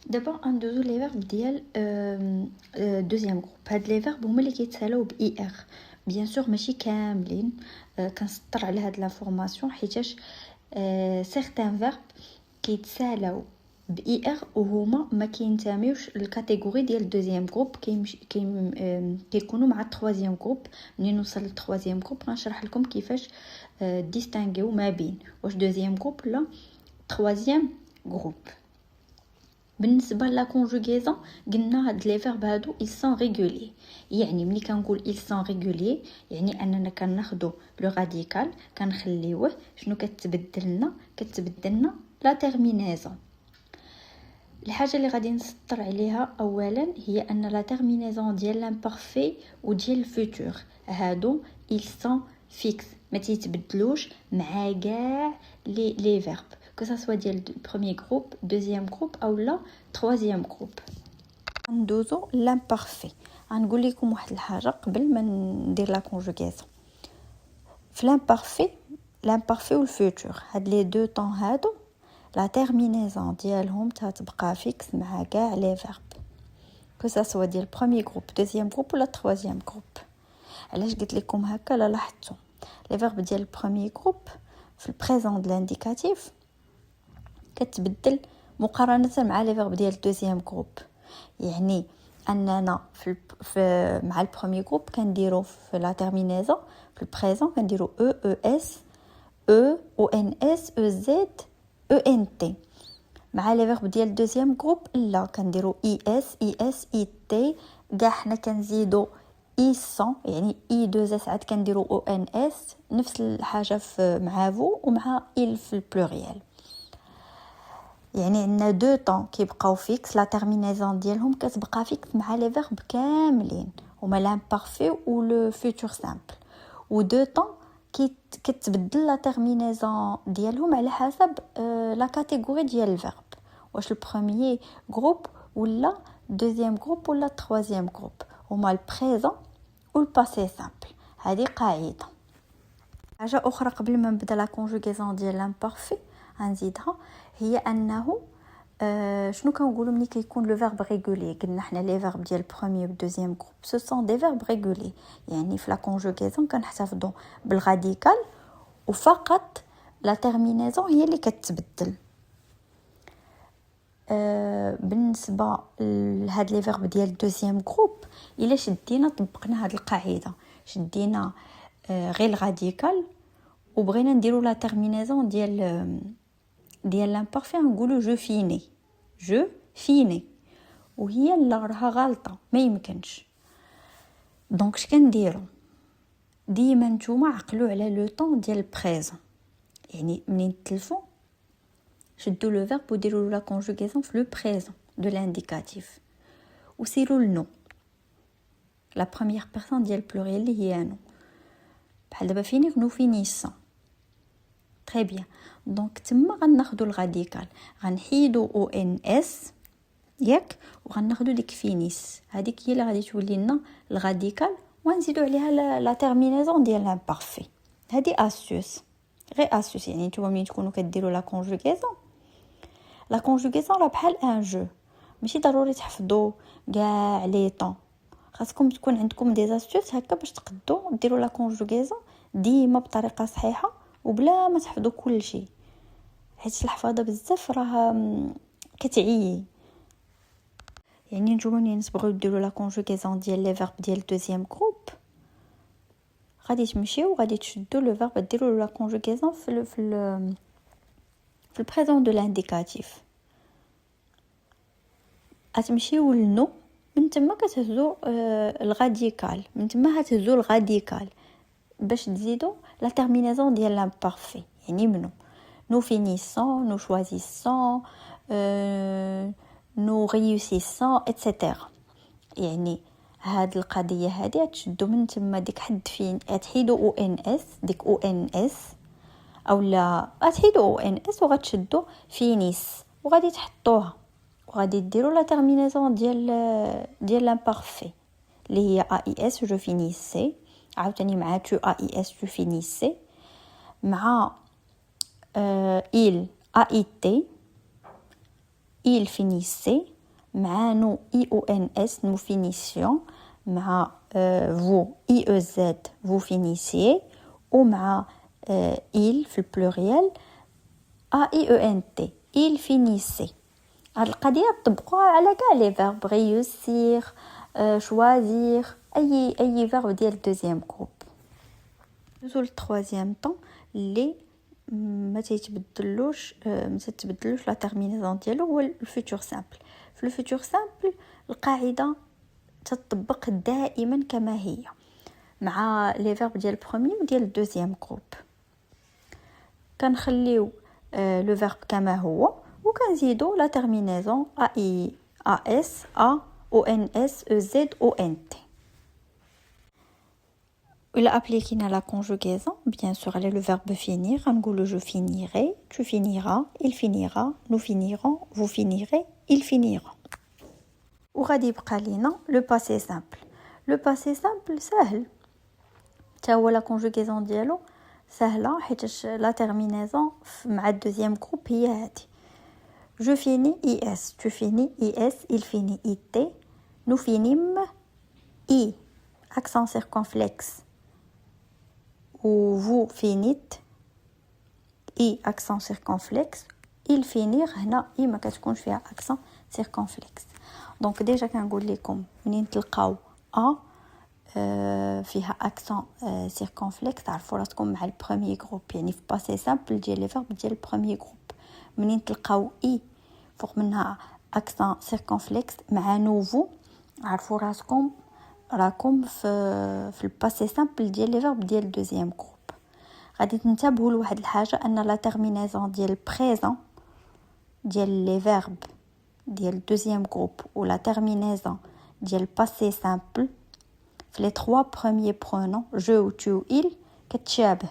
دابا غندوزو لي فيرب ديال دوزيام جروب. هاد لي فيرب هما اللي كيتسالاو باي ار. بيان سور ماشي كاملين، كنسطر على هاد لافورماسيون حيتاش سيغتان فيرب كيتسالاو باي ار وهما ما كينتميوش للكاتيجوري ديال دوزيام جروب، كيكونوا مع التروازيام جروب. ملي نوصل للتروازيام جروب غنشرح لكم كيفاش ديستانغيو ما بين واش دوزيام جروب ولا تروازيام جروب. بالنسبه لا كونجوغيزون قلنا هاد لي فيرب هادو ils sont réguliers. يعني ملي كنقول ils sont réguliers يعني اننا كناخذوا لو راديكال كنخليوه. شنو كتبدلنا لا تيرمينيزون. الحاجه اللي غادي نسطر عليها اولا هي ان لا تيرمينيزون ديال لامبارفي وديال الفوتور هادو ils sont fixes، ما تيتبدلوش مع كاع لي فيرب que ça soit ديال premier groupe, deuxième groupe ou la troisième groupe. ندوزو l'imparfait. غنقول لكم واحد الحاجه قبل ما ندير لا كونجوغيزون. في l'imparfait والفوتور هاد لي دو طون هادو لا تيرمينيزون ديالهم تتبقى فيكس مع كاع لي فيرب que ça soit ديال premier groupe, deuxième groupe ou la troisième groupe. علاش قلت لكم هكا؟ لا لاحظتوا لي فيرب ديال premier groupe في البريزون د لانديكاتيف كتبدل مقارنه مع لي فيرب ديال الدوزيام جروب. يعني اننا مع البروميي جروب كنديرو في لا تيرمينيزون في البريزون كنديرو اس او ان اس او زد او ان تي. مع لي فيرب ديال الدوزيام جروب لا كنديرو اي تي. كاع حنا كنزيدو اي سون يعني اي دو اس عاد كنديرو او ان اس. نفس الحاجه مع فو ومع il في البلوريال. يعني عندنا دو طون كيبقاو فيكس لا تيرمينيزون ديالهم كتبقى فيكس مع لي فيرب كاملين هما لامبارفي و لو فيوتور سامبل. و دو طون كتبدل لا تيرمينيزون ديالهم على حسب لا كاتيجوري ديال الفيرب، واش البروميير جروب ولا دوزيام جروب ولا تروازيام جروب. هما البريزون و الباسي سامبل. هذه قاعده. حاجه اخرى قبل ما نبدا لا كونجوغيزون ديال لامبارفي غنزيدها هي انه شنو كنقولوا ملي كيكون لو فيرب ريغولي. قلنا حنا لي فيرب ديال البروميير و دوزيام جروب سو سون دي فيرب ريغولي. يعني في لا كونجوغيزون كنحتفظوا بالراديكال وفقط لا تيرمينيزون هي اللي كتبدل. بالنسبه لهاد لي فيرب ديال الدوزيام جروب الا شدينا طبقنا هاد القاعده، شدينا غير الراديكال وبغينا نديرو لا تيرمينيزون ديال لامبارفي نقولوا جو فيني وهي لا راها غلطه ما يمكنش. دونك اش كنديروا ديما نتوما عقلوا على لو طون ديال البريزون. يعني منين تلفوا شدوا لو فيرب وديروا لا كونجوغيزون في لو بريزون دو لانديكاتيف وسيروا لنو لا بروميير بيرسون ديال البلوريال اللي هي نو. بحال دابا فينيغ نو فينيسون. تري بيان. دونك تما غناخذوا الراديكال غنحيدوا او ان اس ياك وغناخذوا ديك فينيس. هذيك هي اللي غادي تولي لنا الراديكال ونزيدوا عليها لا تيرمينيزون ديال لامبارفي. هذه اسيوس غير اسيوس. يعني نتوما ملي تكونوا كديروا لا كونجوغيزون راه بحال ان جو. ماشي ضروري تحفظوا كاع لي طون. خاصكم تكون عندكم دي اسيوس هكا باش تقدروا ديروا لا كونجوغيزون ديما بطريقه صحيحه وبلا ما تحفظوا كل شيء. حيت الحفاظه بزاف راه كتعيي. يعني نتوما ملي تبغيو ديروا لا كونجوغيزون ديال لي فيرب ديال الدوزيام جروب غادي تمشيو وغادي تشدوا لو فيرب ديروا لا كونجوغيزون في البريزون دو لانديكاتيف. غتمشيو لنو من تما كتهزوا الراديكال. من تما هتهزوا الراديكال باش تزيدوا لا تيرمينيزون ديال لامبارفي. يعني منو nous finissons, nous choisissons, nous réussissons, etc. يعني هاد القضيه هذه تشدوا من تما ديك حد فين تحيدوا او ان اس ديك او ان اس اولا تحيدوا او ان اس وغتشدوا فينيس وغادي تحطوها وغادي ديروا لا تيرمينيزون ديال لامبارفي اللي هي اي اس جو فينيسي. عاوتاني مع تو اي اس جو فينيسي. مع il a été il finissait مع نو اي او ان اس نو فينيسيون، مع vous IEZ vous finissez، ومع il في البلوريال AIENT il finissait. هاد القضية طبقوها على كاع لي فيرب، réussir choisir اي فيرب ديال الدوزيام جروب. ندوزو للتروازيام طون اللي ما تتبدلوش لا تيرمينيزون ديالو هو الفيتور سامبل. في الفيتور سامبل القاعدة تطبق دائما كما هي مع لي فيرب ديال البروميير وديال الدوزيام جروب. كنخليو لو فيرب كما هو وكنزيدو لا تيرمينيزون اي اس ا او ان اس او زد او ان تي. ولا ابليكينا لا كونجوغيزون بيان سور على لو فيرب فينير غنقولو جو فينيري، tu finiras، il finira، nous finirons، vous finirez، il finira. وغادي يبقى لينا لو باسي سامبل. لو باسي سامبل ساهل تا هو لا كونجوغيزون ديالو سهله حيت لا تيرمينيزون مع الدوزيام جروب هي هادي. je finis is، tu finis is، il finit it، nous finîmes i accent circonflexe، ou vous finissez i accent circonflexe، il finir هنا i ما كتكونش فيها accent circonflexe. دونك ديجا كنقول لكم منين تلقاو ا فيها accent circonflexe تعرفوا راسكم مع البروميير جروب، يعني في باسي سامبل ديال لي فيرب ديال البروميير جروب. منين تلقاو اي فوق منها accent circonflexe مع نوفو عرفوا راسكم راكم في الباسي سامبل ديال لي فيرب ديال الدوزيام جروب. غادي تنتبهوا لواحد الحاجه ان لا تيرمينيزون ديال البريزون ديال لي فيرب ديال الدوزيام جروب ولا تيرمينيزون ديال الباسي سامبل في لي 3 بروميير برونون جو و تو il كتشابه.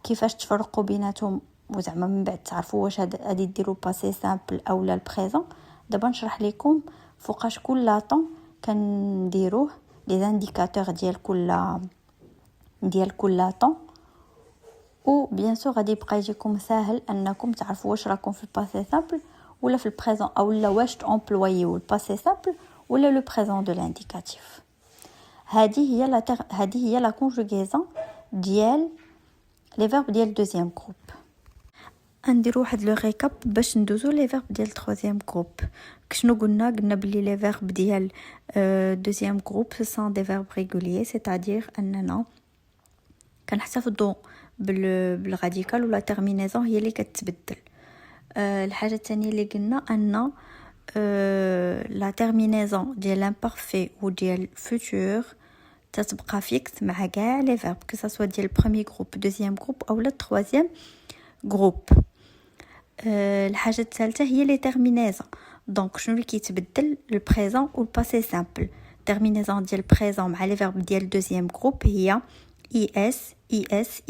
كيفاش تفرقوا بيناتهم وزعما من بعد تعرفوا واش غادي ديروا باسي سامبل او لا البريزون؟ دابا نشرح لكم فوقاش كل طون كنديروه لي انديكاتور ديال كل طون. و بيان سور غادي يبقى يجيكم ساهل انكم تعرفوا واش راكم في الباسي سامبل ولا في البريزون، او لا واش امبلوييو الباسي سامبل ولا لو بريزون دو لانديكاتيف. هذه هي لا كونجوغيزون ديال لي فيرب ديال الدوزيام جروب. نديرو واحد لو ريكاب باش ندوزو لي فيرب ديال التروازيام جروب. شنو قلنا بلي لي فيرب ديال دوزيام جروب سون دي فيرب ريغوليي، سيتادير اننا كنحتفظوا بالراديكال ولا تيرمينيزون هي اللي كتبدل. الحاجه الثانيه اللي قلنا ان لا تيرمينيزون ديال لامبارفي وديال فوتور تتبقى فيكس مع كاع لي فيرب كو ديال البروميير جروب دوزيام جروب او لا التروازيام جروب. الحاجه الثالثه هي لي تيرمينيزون. دونك شنو اللي كيتبدل البريزون والباسي سامبل؟ تيرمينيزون ديال البريزون مع لي فيرب ديال الدوزيام جروب هي اس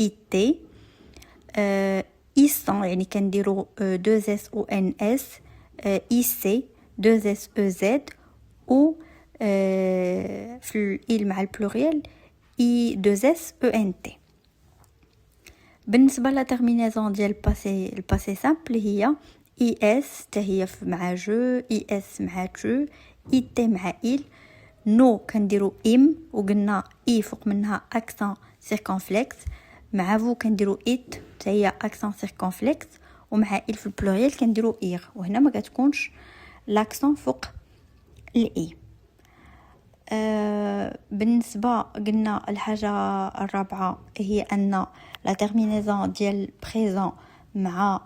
it ils يعني كنديرو 2 s او ان اس ic 2 s e z و في il مع البلوريال i 2 s e n t. بالنسبه لا تيرمينيزون ديال الباسي سامبل هي اس هي مع جو، اس مع تو، تي مع il، نو كنديرو ام وقلنا اي فوق منها اكسون سيركونفلكس، مع فو كنديرو ات هي اكسون سيركونفلكس، ومع il في البلوريال كنديرو اير، وهنا ما كتكونش لاكسون فوق الاي. بالنسبه قلنا الحاجه الرابعه هي ان لا تيرمينيزون ديال بريزون مع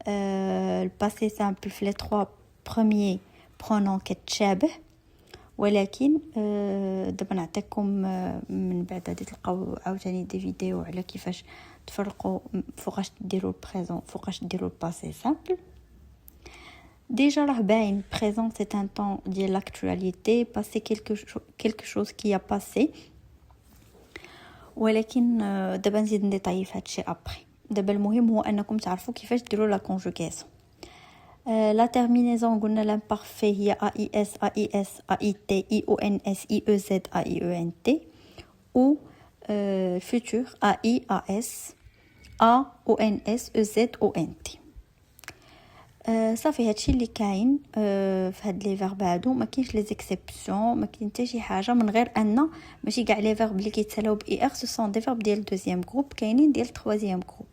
الباسي سامبل في لي 3 بروميير برونون كتشابه، ولكن دابا نعطيكم من بعد غادي تلقاو عاوتاني دي فيديو على كيفاش تفرقوا فوقاش ديروا البريزون فوقاش ديروا الباسي سامبل. Déjà راه باين présent c'est un temps ديال l'actualité، passé quelque chose qui a passé، ولكن دابا نزيد نديطاي في هادشي ابري. دابا المهم هو انكم تعرفوا كيفاش ديروا لا كونجوغيزون. لا تيرمينيزون قلنا لامبارفي هي AIS AIS AIT IONS IEZ AIENT، و futur AI AS AONS EZ ONT. صافي هادشي اللي كاين في هاد لي فيرب هادو. ما كاينش لي زيكسيبسيون، ما كاين حتى شي حاجه، من غير ان ماشي كاع لي فيرب اللي كيتسالاو بي ار سو سون دي فيرب ديال دوزيام جروب، كاينين ديال تروازيام جروب.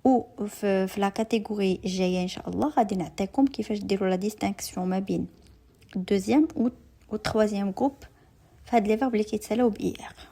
و في لا كاتيجوري الجايه ان شاء الله غادي نعطيكم كيفاش ديروا لا ديستانكسيون ما بين الدوزيام و تروازيام جروب في هاد لي فيرب اللي كيتسالاو بي ار.